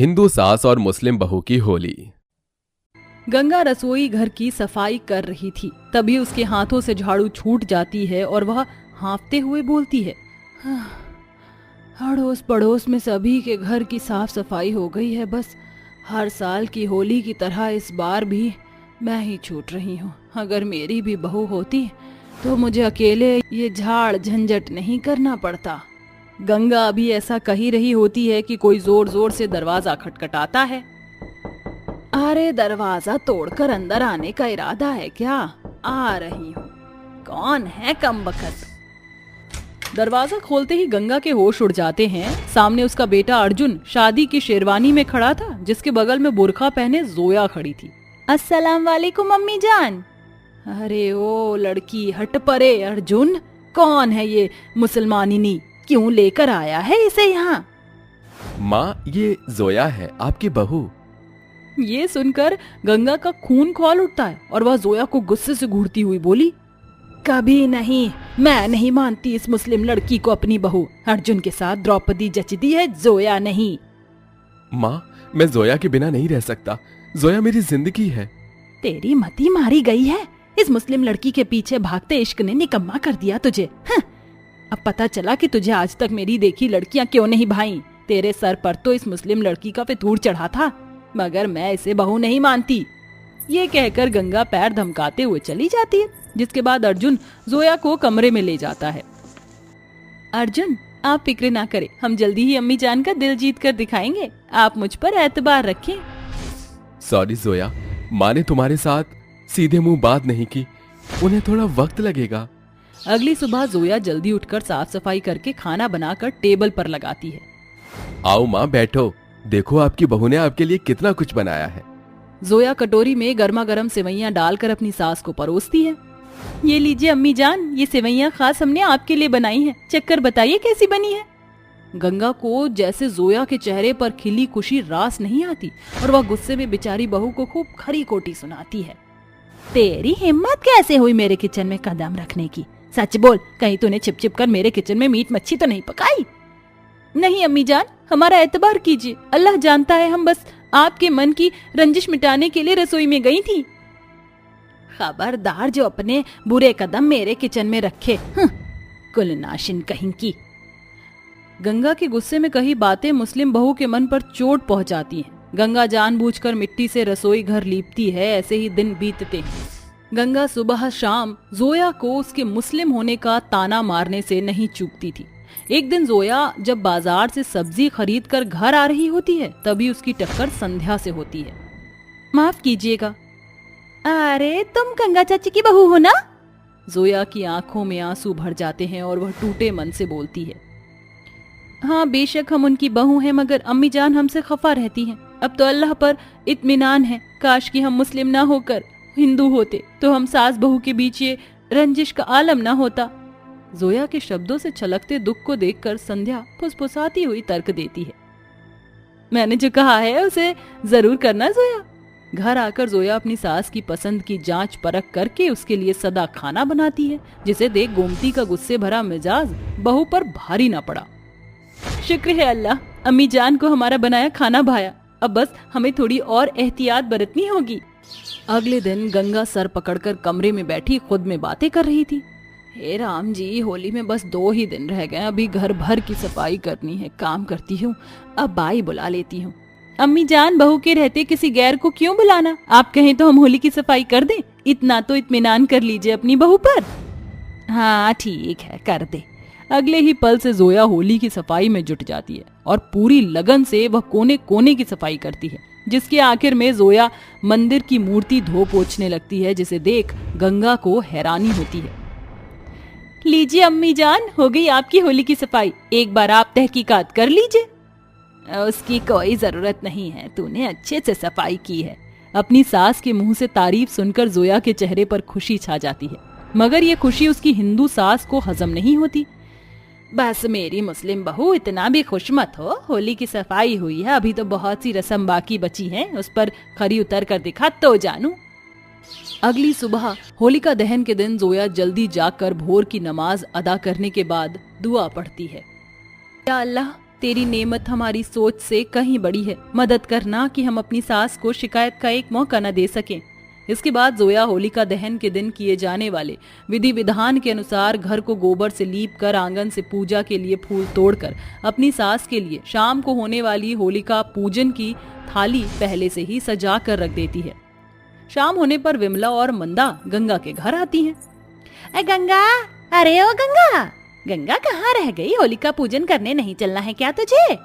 हिंदू सास और मुस्लिम बहू की होली। गंगा रसोई घर की सफाई कर रही थी, तभी उसके हाथों से झाड़ू छूट जाती है और वह हाँफते हुए बोलती है, अड़ोस पड़ोस में सभी के घर की साफ सफाई हो गई है। बस हर साल की होली की तरह इस बार भी मैं ही छूट रही हूँ। अगर मेरी भी बहू होती तो मुझे अकेले ये झाड़ झंझट नहीं करना पड़ता। गंगा अभी ऐसा कही रही होती है कि कोई जोर जोर से दरवाजा खटखटाता है। अरे दरवाजा तोड़कर अंदर आने का इरादा है क्या? आ रही हूँ। कौन है कमबख्त? दरवाजा खोलते ही गंगा के होश उड़ जाते हैं। सामने उसका बेटा अर्जुन शादी की शेरवानी में खड़ा था, जिसके बगल में बुर्का पहने जोया खड़ी थी। अस्सलाम वालेकुम अम्मी जान। अरे ओ लड़की, हट परे। अर्जुन कौन है ये मुसलमानिनी? क्यों लेकर आया है इसे यहाँ? माँ, ये जोया है, आपकी बहू। ये सुनकर गंगा का खून खौल उठता है और वह जोया को गुस्से से घूरती हुई बोली, कभी नहीं, मैं नहीं मानती इस मुस्लिम लड़की को अपनी बहू। अर्जुन के साथ द्रौपदी जचती है, जोया नहीं। माँ, मैं जोया के बिना नहीं रह सकता। जोया मेरी जिंदगी है। तेरी मती मारी गई है। इस मुस्लिम लड़की के पीछे भागते इश्क ने निकम्मा कर दिया तुझे। अब पता चला कि तुझे आज तक मेरी देखी लड़कियां क्यों नहीं भाई। तेरे सर पर तो इस मुस्लिम लड़की का फितूर चढ़ा था, मगर मैं इसे बहू नहीं मानती। ये कहकर गंगा पैर धमकाते हुए चली जाती है, जिसके बाद अर्जुन जोया को कमरे में ले जाता है। अर्जुन, आप फिक्र ना करें, हम जल्दी ही अम्मी जान का दिल जीत कर दिखाएंगे। आप मुझ पर एतबार रखें। सॉरी जोया, माँ ने तुम्हारे साथ सीधे मुंह बात नहीं की, उन्हें थोड़ा वक्त लगेगा। अगली सुबह जोया जल्दी उठकर साफ सफाई करके खाना बनाकर टेबल पर लगाती है। आओ माँ, बैठो। देखो आपकी बहू ने आपके लिए कितना कुछ बनाया है। जोया कटोरी में गर्मा गर्म सेवैयां डालकर अपनी सास को परोसती है। ये लीजिए अम्मी जान, ये सेवैयां खास हमने आपके लिए बनाई हैं। चक्कर बताइए कैसी बनी है। गंगा को जैसे जोया के चेहरे पर खिली खुशी रास नहीं आती और वह गुस्से में बेचारी बहू को खूब खरी खोटी सुनाती है। तेरी हिम्मत कैसे हुई मेरे किचन में कदम रखने की? सच बोल, कहीं तूने छिप छिप कर मेरे किचन में मीट मच्छी तो नहीं पकाई? नहीं अम्मी जान, हमारा एतबार कीजिए। अल्लाह जानता है, हम बस आपके मन की रंजिश मिटाने के लिए रसोई में गई थी। खबरदार जो अपने बुरे कदम मेरे किचन में रखे। कुलनाशिन कहीं की। गंगा के गुस्से में कही बातें मुस्लिम बहू के मन पर चोट पहुंचाती हैं। गंगा जानबूझकर मिट्टी से रसोई घर लीपती है। ऐसे ही दिन बीतते हैं। गंगा सुबह शाम जोया को उसके मुस्लिम होने का ताना मारने से नहीं चूकती थी। एक दिन जोया जब बाजार से सब्जी खरीद कर घर आ रही होती है, तभी उसकी टक्कर संध्या से होती है। माफ कीजिएगा। अरे तुम गंगा चाची की बहू हो ना? जोया की आंखों में आंसू भर जाते हैं और वह टूटे मन से बोलती है, हाँ बेशक हम उनकी बहू हैं, मगर अम्मी जान हमसे खफा रहती हैं। अब तो अल्लाह पर इत्मीनान है, काश कि हम मुस्लिम ना होकर हिंदू होते तो हम सास बहू के बीच ये रंजिश का आलम ना होता। जोया के शब्दों से छलकते दुख को देखकर संध्या फुसफुसाती हुई तर्क देती है, मैंने जो कहा है उसे जरूर करना जोया। घर आकर जोया अपनी सास की पसंद की जांच परख करके उसके लिए सदा खाना बनाती है, जिसे देख गोमती का गुस्से भरा मिजाज बहू पर भारी ना पड़ा। शुक्र है अल्लाह, अम्मी जान को हमारा बनाया खाना भाया। अब बस हमें थोड़ी और एहतियात बरतनी होगी। अगले दिन गंगा सर पकड़कर कमरे में बैठी खुद में बातें कर रही थी। हे राम जी, होली में बस 2 ही दिन रह गए, अभी घर भर की सफाई करनी है। काम करती हूँ, अब बाई बुला लेती हूँ। अम्मी जान, बहू के रहते किसी गैर को क्यों बुलाना? आप कहें तो हम होली की सफाई कर दें। इतना तो इत्मीनान कर लीजिए अपनी बहू पर। हाँ ठीक है, कर दे। अगले ही पल से जोया होली की सफाई में जुट जाती है और पूरी लगन से वह कोने कोने की सफाई करती है, जिसके आखिर में जोया मंदिर की मूर्ति धो पोंछने लगती है, जिसे देख गंगा को हैरानी होती है। लीजिए अम्मी जान, हो गई आपकी होली की सफाई। एक बार आप तहकीकात कर लीजिए। उसकी कोई जरूरत नहीं है, तूने अच्छे से सफाई की है। अपनी सास के मुंह से तारीफ सुनकर जोया के चेहरे पर खुशी छा जाती है, मगर ये खुशी उसकी हिंदू सास को हजम नहीं होती। बस मेरी मुस्लिम बहू, इतना भी खुश मत हो। होली की सफाई हुई है, अभी तो बहुत सी रस्म बाकी बची हैं, उस पर खरी उतर कर दिखा तो जानू। अगली सुबह होलिका दहन के दिन जोया जल्दी जाकर भोर की नमाज अदा करने के बाद दुआ पढ़ती है, या अल्लाह, तेरी नेमत हमारी सोच से कहीं बड़ी है, मदद करना कि हम अपनी सास को शिकायत का एक मौका न दे सकें। इसके बाद जोया होलिका दहन के दिन किए जाने वाले विधि विधान के अनुसार घर को गोबर से लीप कर आंगन से पूजा के लिए फूल तोड़कर अपनी सास के लिए शाम को होने वाली होलिका पूजन की थाली पहले से ही सजा कर रख देती है। शाम होने पर विमला और मंदा गंगा के घर आती हैं। गंगा, अरे ओ गंगा, गंगा कहाँ रह गई? होलिका पूजन करने नहीं चलना है क्या तुझे?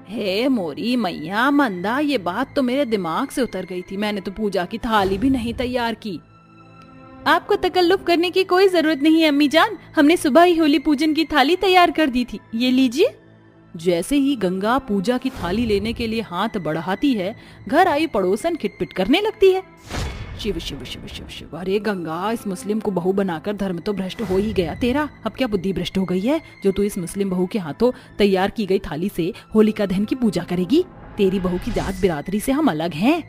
हे मोरी मैया मंदा, ये बात तो मेरे दिमाग से उतर गई थी। मैंने तो पूजा की थाली भी नहीं तैयार की। आपको तकल्लुफ करने की कोई जरूरत नहीं है अम्मी जान, हमने सुबह ही होली पूजन की थाली तैयार कर दी थी, ये लीजिए। जैसे ही गंगा पूजा की थाली लेने के लिए हाथ बढ़ाती है, घर आई पड़ोसन खिटपिट करने लगती है। शिव शिव शिव शिव शिव, अरे गंगा, इस मुस्लिम को बहू बनाकर धर्म तो भ्रष्ट हो ही गया तेरा। अब क्या बुद्धि भ्रष्ट हो गई है जो तू इस मुस्लिम बहू के हाथों तैयार की गई थाली से होलिका दहन की पूजा करेगी? तेरी बहू की जात बिरादरी से हम अलग हैं।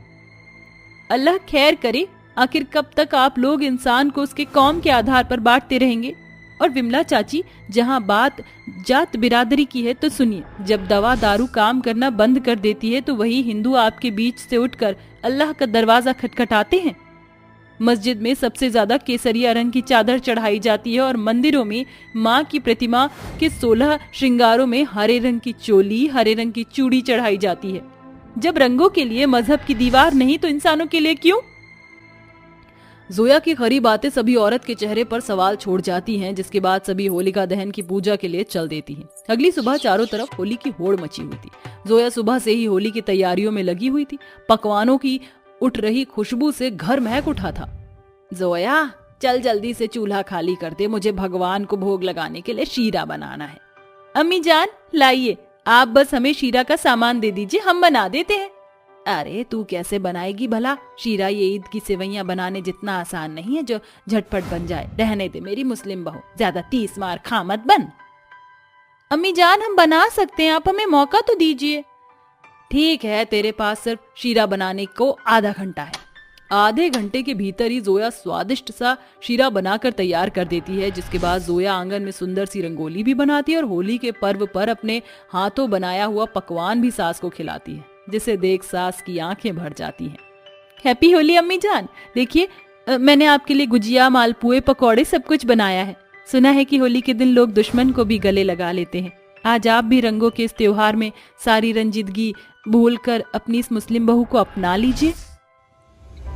अल्लाह खैर करे, आखिर कब तक आप लोग इंसान को उसके कौम के आधार पर बांटते रहेंगे? और विमला चाची, जहाँ बात जात बिरादरी की है तो सुनिए, जब दवा दारू काम करना बंद कर देती है तो वही हिंदू आपके बीच से उठकर अल्लाह का दरवाजा खटखटाते हैं। मस्जिद में सबसे ज्यादा केसरिया रंग की चादर चढ़ाई जाती है और मंदिरों में माँ की प्रतिमा के 16 श्रृंगारों में हरे रंग की चोली, हरे रंग की चूड़ी चढ़ाई जाती है। जब रंगों के लिए मजहब की दीवार नहीं तो इंसानों के लिए क्यों? जोया की खरी बातें सभी औरत के चेहरे पर सवाल छोड़ जाती हैं, जिसके बाद सभी होलिका दहन की पूजा के लिए चल देती हैं। अगली सुबह चारों तरफ होली की होड़ मची हुई थी। जोया सुबह से ही होली की तैयारियों में लगी हुई थी। पकवानों की उठ रही खुशबू से घर महक उठा था। जोया, चल जल्दी से चूल्हा खाली कर दे, मुझे भगवान को भोग लगाने के लिए शीरा बनाना है। अम्मी जान लाइए, आप बस हमें शीरा का सामान दे दीजिए, हम बना देते हैं। अरे तू कैसे बनाएगी भला? शीरा ये ईद की सेवैयां बनाने जितना आसान नहीं है जो झटपट बन जाए। रहने दे मेरी मुस्लिम बहू, ज्यादा 30 मार खा मत बन। अम्मी जान, हम बना सकते हैं, आप हमें मौका तो दीजिए। ठीक है, तेरे पास सिर्फ शीरा बनाने को आधा घंटा है। आधे घंटे के भीतर ही जोया स्वादिष्ट सा शीरा बनाकर तैयार कर देती है, जिसके बाद जोया आंगन में सुंदर सी रंगोली भी बनाती है और होली के पर्व पर अपने हाथों बनाया हुआ पकवान भी सास को खिलाती है, जिसे देख सास की आंखें भर जाती हैं। हैप्पी होली अम्मी जान, देखिए मैंने आपके लिए गुजिया, मालपुए, पकौड़े सब कुछ बनाया है। सुना है कि होली के दिन लोग दुश्मन को भी गले लगा लेते हैं। आज आप भी रंगों के इस त्योहार में सारी रंजीदगी भूलकर अपनी इस मुस्लिम बहू को अपना लीजिए।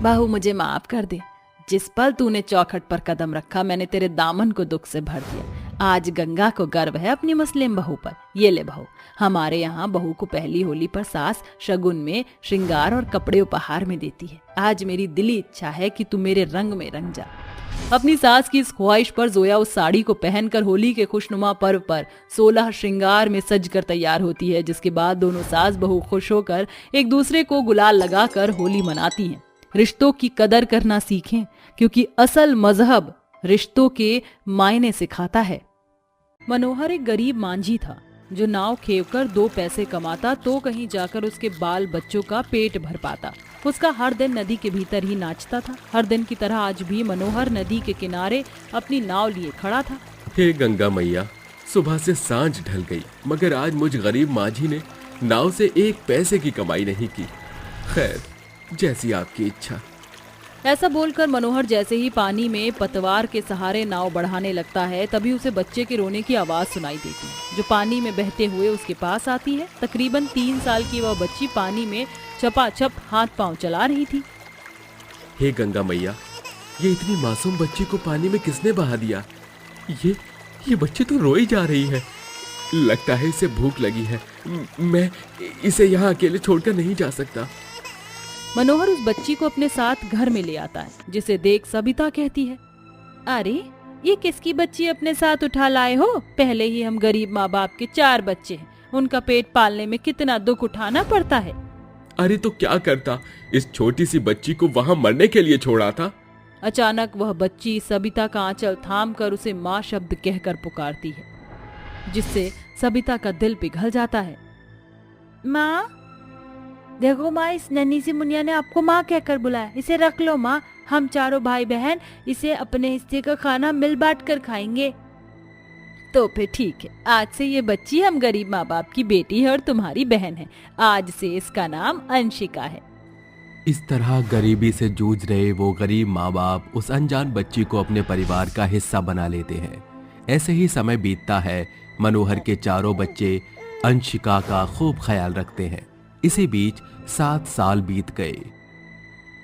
बहू मुझे माफ कर दे, जिस पल तूने चौखट पर कदम रखा मैंने तेरे दामन को दुख से भर दिया। आज गंगा को गर्व है अपनी मुस्लिम बहू पर। ये ले बहू, हमारे यहाँ बहू को पहली होली पर सास शगुन में श्रृंगार और कपड़े उपहार में देती है। आज मेरी दिली इच्छा है कि तू मेरे रंग में रंग जा। अपनी सास की इस ख्वाहिश पर जोया उस साड़ी को पहनकर होली के खुशनुमा पर्व पर 16 श्रृंगार में सजकर तैयार होती है, जिसके बाद दोनों सास बहू खुश होकर एक दूसरे को गुलाल लगाकर होली मनाती हैं। रिश्तों की कदर करना सीखें, क्योंकि असल मजहब रिश्तों के मायने सिखाता है। मनोहर एक गरीब मांझी था जो नाव खेवकर 2 पैसे कमाता तो कहीं जाकर उसके बाल बच्चों का पेट भर पाता। उसका हर दिन नदी के भीतर ही नाचता था। हर दिन की तरह आज भी मनोहर नदी के किनारे अपनी नाव लिए खड़ा था। हे गंगा मैया, सुबह से सांझ ढल गई मगर आज मुझ गरीब माझी ने नाव से 1 पैसे की कमाई नहीं की। खैर, जैसी आपकी इच्छा। ऐसा बोलकर मनोहर जैसे ही पानी में पतवार के सहारे नाव बढ़ाने लगता है, तभी उसे बच्चे के रोने की आवाज सुनाई देती है, जो पानी में बहते हुए उसके पास आती है। तकरीबन 3 साल की वह बच्ची पानी में चपाचप हाथ पांव चला रही थी। हे गंगा मैया, ये इतनी मासूम बच्ची को पानी में किसने बहा दिया? ये बच्ची तो रोई जा रही है। लगता है इसे भूख लगी है। मैं इसे यहाँ अकेले छोड़कर नहीं जा सकता। मनोहर उस बच्ची को अपने साथ घर में ले आता है, जिसे देख सबिता कहती है, अरे ये किसकी बच्ची अपने साथ उठा लाए हो? पहले ही हम गरीब माँ बाप के 4 बच्चे हैं, उनका पेट पालने में कितना दुख उठाना पड़ता है। अरे तो क्या करता, इस छोटी सी बच्ची को वहाँ मरने के लिए छोड़ा था। अचानक वह बच्ची सबिता का आंचल थाम कर उसे माँ शब्द कहकर पुकारती है, जिससे सबिता का दिल पिघल जाता है। माँ, देखो माँ, इस नन्ही सी मुनिया ने आपको माँ कहकर बुलाया, इसे रख लो माँ, हम चारों भाई बहन इसे अपने हिस्से का खाना मिल बांट कर खाएंगे। तो फिर ठीक है, आज से ये बच्ची हम गरीब माँ बाप की बेटी है और तुम्हारी बहन है। आज से इसका नाम अंशिका है। इस तरह गरीबी से जूझ रहे वो गरीब माँ बाप उस अनजान बच्ची को अपने परिवार का हिस्सा बना लेते हैं। ऐसे ही समय बीतता है। मनोहर के चारों बच्चे अंशिका का खूब ख्याल रखते हैं। इसी बीच 7 साल बीत गए।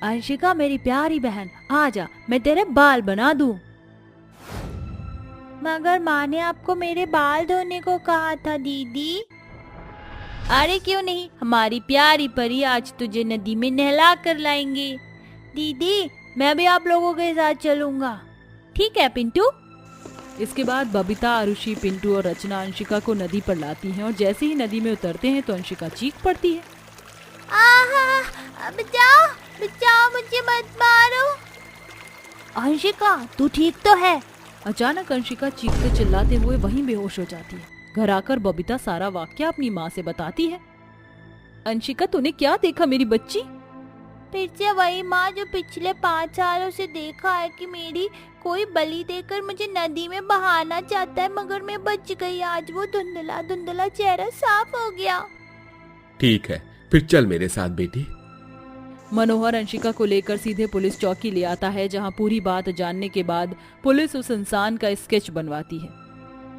अंशिका मेरी प्यारी बहन, आजा, मैं तेरे बाल बना दूं। मगर माँ ने आपको मेरे बाल धोने को कहा था दीदी। अरे क्यों नहीं, हमारी प्यारी परी आज तुझे नदी में नहला कर लाएंगे। दीदी मैं भी आप लोगों के साथ चलूंगा। ठीक है पिंटू। इसके बाद बबीता, आरुषि, पिंटू और रचना अंशिका को नदी पर लाती हैं और जैसे ही नदी में उतरते हैं तो अंशिका चीख पड़ती है। आहा, बचाओ बचाओ, मुझे मत मारो। अंशिका तू ठीक तो है? अचानक अंशिका चीखते चिल्लाते हुए वहीं बेहोश हो जाती है। घर आकर बबीता सारा वाक्या अपनी माँ से बताती है। अंशिका तूने क्या देखा मेरी बच्ची? फिर से वही माँ जो पिछले 5 सालों से देखा है कि मेरी कोई बलि देकर मुझे नदी में बहाना चाहता है, मगर मैं बच गई। आज वो धुंधला धुंधला चेहरा साफ हो गया। ठीक है, फिर चल मेरे साथ बेटी। मनोहर अंशिका को लेकर सीधे पुलिस चौकी ले आता है, जहां पूरी बात जानने के बाद पुलिस उस इंसान का स्केच बनवाती है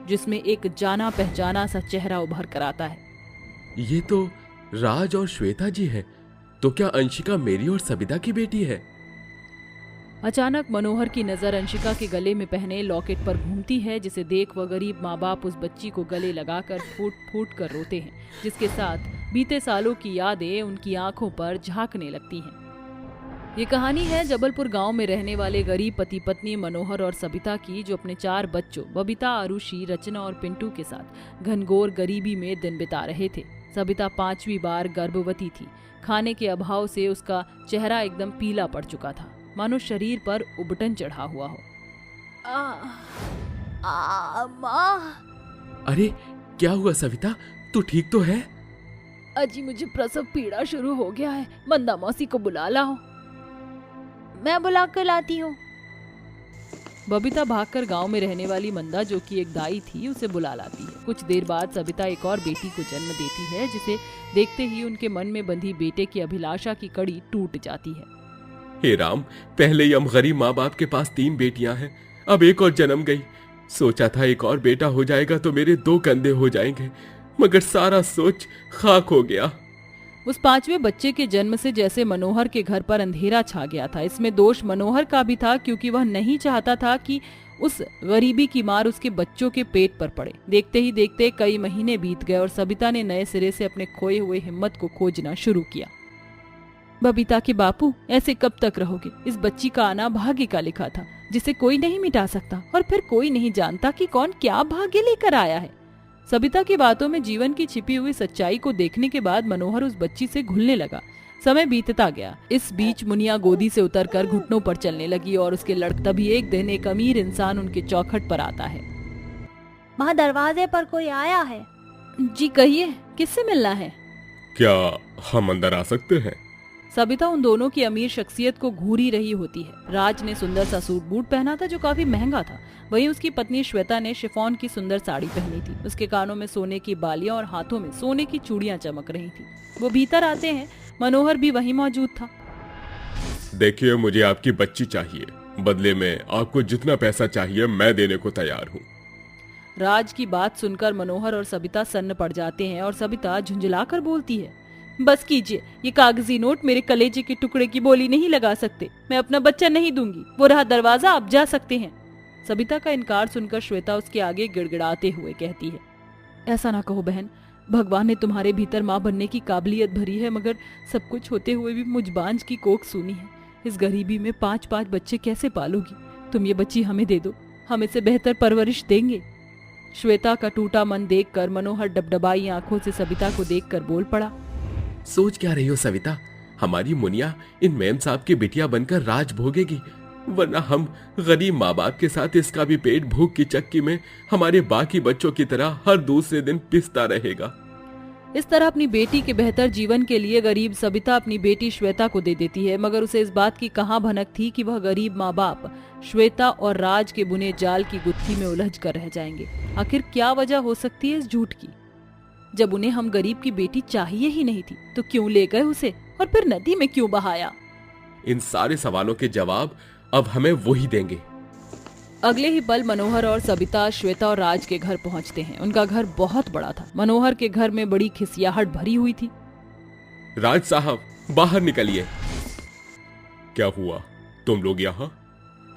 जिसमें एक जाना पहचाना सा चेहरा उभर कर आता है। ये तो राज और श्वेता जी है। तो क्या अंशिका मेरी और सबिता की बेटी है? अचानक मनोहर की नजर अंशिका के गले में पहने लॉकेट पर घूमती है, जिसे देख वह गरीब माँ बाप उस बच्ची को गले लगाकर फूट फूट कर रोते हैं, जिसके साथ बीते सालों की यादें उनकी आंखों पर झांकने लगती हैं। ये कहानी है जबलपुर गांव में रहने वाले गरीब पति पत्नी मनोहर और सबिता की, जो अपने 4 बच्चों बबीता, आरुषि, रचना और पिंटू के साथ घनघोर गरीबी में दिन बिता रहे थे। सबिता 5वीं बार गर्भवती थी। खाने के अभाव से उसका चेहरा एकदम पीला पड़ चुका था, मानो शरीर पर उबटन चढ़ा हुआ हो। माँ। अरे क्या हुआ सविता, तू ठीक तो है? अजी मुझे प्रसव पीड़ा शुरू हो गया है, मंदा मौसी को बुला लाओ। मैं बुला कर लाती हूँ। बबीता भागकर गांव में रहने वाली मंदा, जो कि एक दाई थी, उसे बुला लाती है। कुछ देर बाद सबिता एक और बेटी को जन्म देती है, जिसे देखते ही उनके मन में बंधी बेटे की अभिलाषा की कड़ी टूट जाती है। हे राम, पहले ही हम गरीब माँ बाप के पास 3 बेटियां हैं, अब एक और जन्म गई। सोचा था एक और बेटा हो जाएगा तो मेरे 2 कंधे हो जाएंगे, मगर सारा सोच खाक हो गया। उस 5वें बच्चे के जन्म से जैसे मनोहर के घर पर अंधेरा छा गया था। इसमें दोष मनोहर का भी था, क्योंकि वह नहीं चाहता था कि उस गरीबी की मार उसके बच्चों के पेट पर पड़े। देखते ही देखते कई महीने बीत गए और सबिता ने नए सिरे से अपने खोए हुए हिम्मत को खोजना शुरू किया। बबीता के बापू, ऐसे कब तक रहोगे? इस बच्ची का आना भाग्य का लिखा था, जिसे कोई नहीं मिटा सकता, और फिर कोई नहीं जानता कि कौन क्या भाग्य लेकर आया है। सबिता की बातों में जीवन की छिपी हुई सच्चाई को देखने के बाद मनोहर उस बच्ची से घुलने लगा। समय बीतता गया। इस बीच मुनिया गोदी से उतरकर घुटनों पर चलने लगी और उसके तभी एक दिन एक अमीर इंसान उनके चौखट पर आता है। वहाँ दरवाजे पर कोई आया है। जी कहिए, किससे मिलना है? क्या हम अंदर आ सकते हैं? सबिता उन दोनों की अमीर शख्सियत को घूरी रही होती है। राज ने सुंदर सा सूट बूट पहना था, जो काफी महंगा था। वहीं उसकी पत्नी श्वेता ने शिफॉन की सुंदर साड़ी पहनी थी। उसके कानों में सोने की बालियां और हाथों में सोने की चूड़ियां चमक रही थी। वो भीतर आते हैं। मनोहर भी वहीं मौजूद था। देखिए, मुझे आपकी बच्ची चाहिए। बदले में आपको जितना पैसा चाहिए मैं देने को तैयार हूँ। राज की बात सुनकर मनोहर और सबिता सन्न पड़ जाते हैं और सबिता झुंझलाकर बोलती है, बस कीजिए, ये कागजी नोट मेरे कलेजे के टुकड़े की बोली नहीं लगा सकते। मैं अपना बच्चा नहीं दूंगी। वो रहा दरवाजा, आप जा सकते हैं। सबिता का इनकार सुनकर श्वेता उसके आगे गिड़गिड़ाते हुए कहती है, ऐसा ना कहो बहन, भगवान ने तुम्हारे भीतर माँ बनने की काबिलियत भरी है, मगर सब कुछ होते हुए भी मुझबांझ की कोख सूनी है। इस गरीबी में 5-5 बच्चे कैसे पालोगी? तुम ये बच्ची हमें दे दो, हम इसे बेहतर परवरिश देंगे। श्वेता का टूटा मन देखकर मनोहर डबडबाई आंखों से सबिता को देखकर बोल पड़ा, सोच क्या रही हो सविता? हमारी मुनिया इन मेम साहब की बिटिया बनकर राज भोगेगी, वरना हम गरीब माँ बाप के साथ इसका भी पेट भूख की चक्की में हमारे बाकी बच्चों की तरह हर दूसरे दिन पिसता रहेगा। इस तरह अपनी बेटी के बेहतर जीवन के लिए गरीब सबिता अपनी बेटी श्वेता को दे देती है, मगर उसे इस बात की कहां भनक थी कि वह गरीब माँ बाप श्वेता और राज के बुने जाल की गुत्थी में उलझ कर रह जाएंगे। आखिर क्या वजह हो सकती है इस झूठ की? जब उन्हें हम गरीब की बेटी चाहिए ही नहीं थी तो क्यों ले गए उसे और फिर नदी में क्यों बहाया? इन सारे सवालों के जवाब अब हमें वो ही देंगे। अगले ही पल मनोहर और सबिता श्वेता और राज के घर पहुंचते हैं। उनका घर बहुत बड़ा था। मनोहर के घर में बड़ी खिसियाहट भरी हुई थी। राज साहब, बाहर निकलिए। क्या हुआ? तुम लोग यहाँ?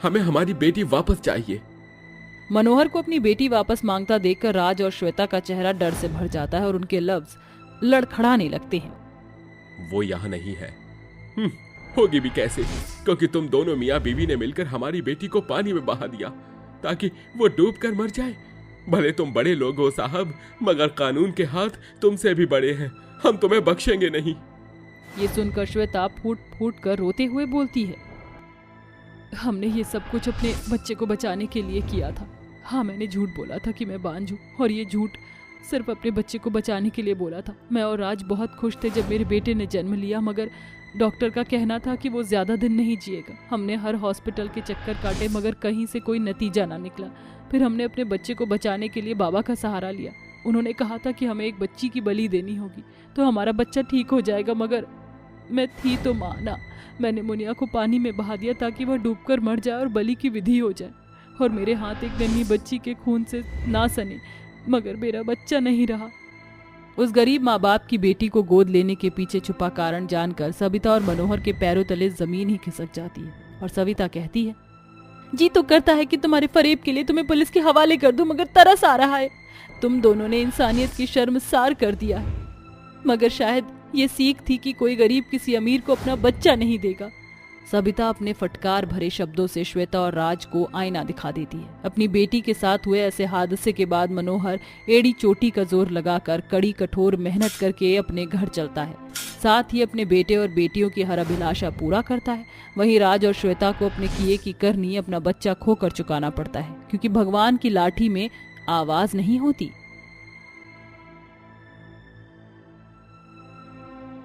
हमें हमारी बेटी वापस चाहिए। मनोहर को अपनी बेटी वापस मांगता देखकर राज और श्वेता का चेहरा डर से भर जाता है और उनके लफ्ज लड़खड़ाने लगते हैं। वो यहाँ नहीं है। होगी भी कैसे, क्योंकि तुम दोनों मियाँ बीवी ने मिलकर हमारी बेटी को पानी में बहा दिया ताकि वो डूब कर मर जाए। भले तुम बड़े लोग हो साहब, मगर कानून के हाथ तुमसे भी बड़े हैं। हम तुम्हें बख्शेंगे नहीं। ये सुनकर श्वेता फूट फूट कर रोते हुए बोलती है, हमने ये सब कुछ अपने बच्चे को बचाने के लिए किया था। हाँ, मैंने झूठ बोला था कि मैं बांझ हूँ, और ये झूठ सिर्फ अपने बच्चे को बचाने के लिए बोला था। मैं और राज बहुत खुश थे जब मेरे बेटे ने जन्म लिया, मगर डॉक्टर का कहना था कि वो ज्यादा दिन नहीं जिएगा। हमने हर हॉस्पिटल के चक्कर काटे मगर कहीं से कोई नतीजा ना निकला। फिर हमने अपने बच्चे को बचाने के लिए बाबा का सहारा लिया। उन्होंने कहा था कि हमें एक बच्ची की बलि देनी होगी तो हमारा बच्चा ठीक हो जाएगा, मगर मैं थी तो माँ ना। मैंने मुनिया को पानी में बहा दिया ताकि वह डूबकर मर जाए और बलि की विधि हो जाए, और मेरे हाथ एक नन्ही बच्ची के खून से ना सने, मगर मेरा बच्चा नहीं रहा। उस गरीब माँ बाप की बेटी को गोद लेने के पीछे छुपा कारण जानकर सविता और मनोहर के पैरों तले जमीन ही खिसक जाती है, और सविता कहती है, जी तो करता है कि तुम्हारे फरेब के लिए तुम्हें पुलिस के हवाले कर दूं, मगर तरस आ रहा है। तुम दोनों ने इंसानियत की शर्मसार कर दिया है। मगर शायद ये सीख थी कि कोई गरीब किसी अमीर को अपना बच्चा नहीं देगा। सबिता अपने फटकार भरे शब्दों से श्वेता और राज को आईना दिखा देती है। अपनी बेटी के साथ हुए ऐसे हादसे के बाद मनोहर एड़ी चोटी का जोर लगाकर कड़ी कठोर मेहनत करके अपने घर चलता है। साथ ही अपने बेटे और बेटियों की हर अभिलाषा पूरा करता है। वहीं राज और श्वेता को अपने किए की करनी अपना बच्चा खोकर चुकाना पड़ता है, क्योंकि भगवान की लाठी में आवाज नहीं होती।